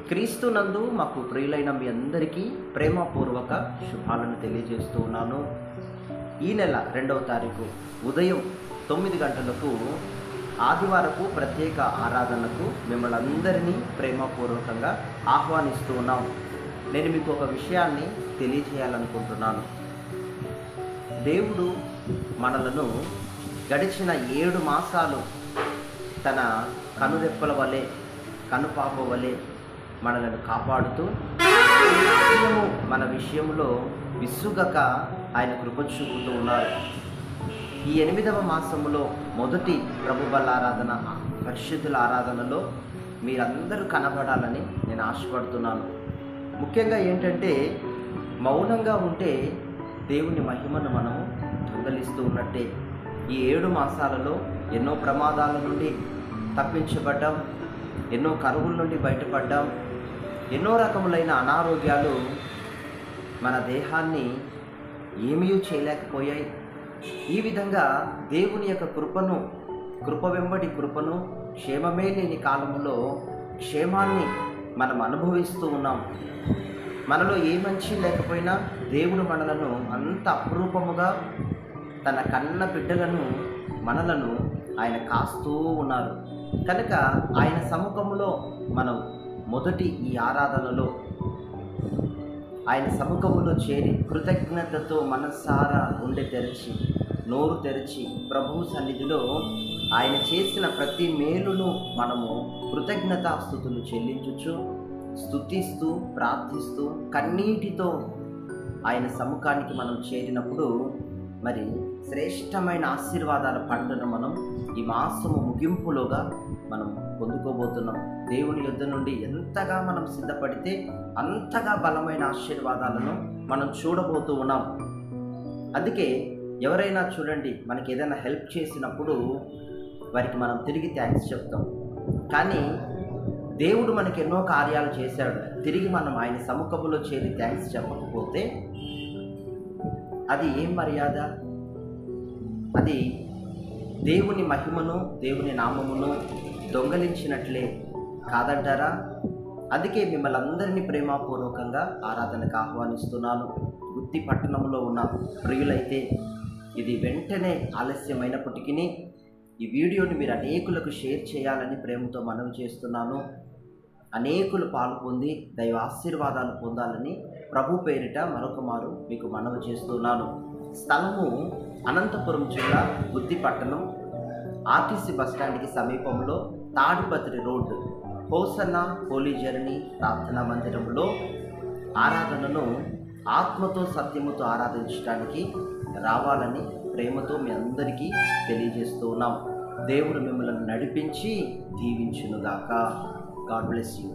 క్రీస్తునందు మాకు ప్రియులైన మీ అందరికీ ప్రేమపూర్వక శుభాలను తెలియజేస్తూ ఉన్నాను. ఈ నెల 2వ తారీఖు ఉదయం 9 గంటలకు ఆదివారపు ప్రత్యేక ఆరాధనకు మిమ్మల్ని అందరినీ ప్రేమపూర్వకంగా ఆహ్వానిస్తూ ఉన్నాం. నేను మీకు ఒక విషయాన్ని తెలియజేయాలనుకుంటున్నాను. దేవుడు మనలను గడిచిన 7 మాసాలు తన కనురెప్పల వలె కనుపాప వలె మనలను కాపాడుతూ మన విషయంలో విసుగక ఆయన కృప చూపుతూ ఉన్నారు. ఈ 8వ మాసములో మొదటి ప్రభు బల్ల ఆరాధన, పరిశుద్ధుల ఆరాధనలో మీరందరూ కనబడాలని నేను ఆశపడుతున్నాను. ముఖ్యంగా ఏంటంటే, మౌనంగా ఉంటే దేవుని మహిమను మనము దొంగలిస్తూ ఉన్నట్టే. ఈ 7 మాసాలలో ఎన్నో ప్రమాదాల నుండి తప్పించబడ్డాం, ఎన్నో కరువుల నుండి బయటపడ్డాం, ఎన్నో రకములైన అనారోగ్యాలు మన దేహాన్ని ఏమీ చేయలేకపోయాయి. ఈ విధంగా దేవుని యొక్క కృప వెంబడి కృపను, క్షేమమే లేని కాలంలో క్షేమాన్ని మనం అనుభవిస్తూ ఉన్నాం. మనలో ఏ మంచి లేకపోయినా దేవుడు మనలను అంత అపురూపముగా తన కన్న బిడ్డలను మనలను ఆయన కాస్తూ ఉన్నారు. కనుక ఆయన సముఖములో మనం మొదటి ఈ ఆరాధనలో ఆయన సముఖములో చేరి కృతజ్ఞతతో మనసారా గుండె తెరిచి, నోరు తెరిచి ప్రభువు సన్నిధిలో ఆయన చేసిన ప్రతి మేలును మనము కృతజ్ఞతాస్తుతులు చెల్లించుచు, స్తుతిస్తూ, ప్రార్థిస్తూ, కన్నీటితో ఆయన సముఖానికి మనం చేరినప్పుడు మరి శ్రేష్టమైన ఆశీర్వాదాల పంటను మనం ఈ మాసము ముగింపులోగా మనం పొందుకోబోతున్నాం. దేవుని యొద్ద నుండి ఎంతగా మనం సిద్ధపడితే అంతగా బలమైన ఆశీర్వాదాలను మనం చూడబోతూ ఉన్నాం. అందుకే ఎవరైనా చూడండి, మనకి ఏదైనా హెల్ప్ చేసినప్పుడు వారికి మనం తిరిగి థ్యాంక్స్ చెప్తాం. కానీ దేవుడు మనకి ఎన్నో కార్యాలు చేశాడు, తిరిగి మనం ఆయన సముఖములో చేరి థ్యాంక్స్ చెప్పకపోతే అది ఏం మర్యాద? అది దేవుని మహిమను, దేవుని నామమును దొంగలించినట్లే కాదంటారా? అందుకే మిమ్మల్ని అందరినీ ప్రేమపూర్వకంగా ఆరాధనకు ఆహ్వానిస్తున్నాను. గుత్తి పట్టణంలో ఉన్న ప్రియులైతే ఇది వెంటనే ఆలస్యమైనప్పటికీ ఈ వీడియోని మీరు అనేకులకు షేర్ చేయాలని ప్రేమతో మనవి చేస్తున్నాను. అనేకులు పాలు పొంది దైవ ఆశీర్వాదాలు పొందాలని ప్రభు పేరిట మరొక మారు మీకు మనవి చేస్తున్నాను. స్థలము అనంతపురం జిల్లా గుత్తి పట్టణం, ఆర్టీసీ బస్టాండ్కి సమీపంలో Tadipatri road, Hosanna holy journey ప్రార్థనా మందిరంలో ఆరాధనను ఆత్మతో సత్యముతో ఆరాధించడానికి రావాలని ప్రేమతో మీ అందరికీ తెలియజేస్తూ ఉన్నాం. దేవుడు మిమ్మల్ని నడిపించి దీవించునుగాక. God bless you.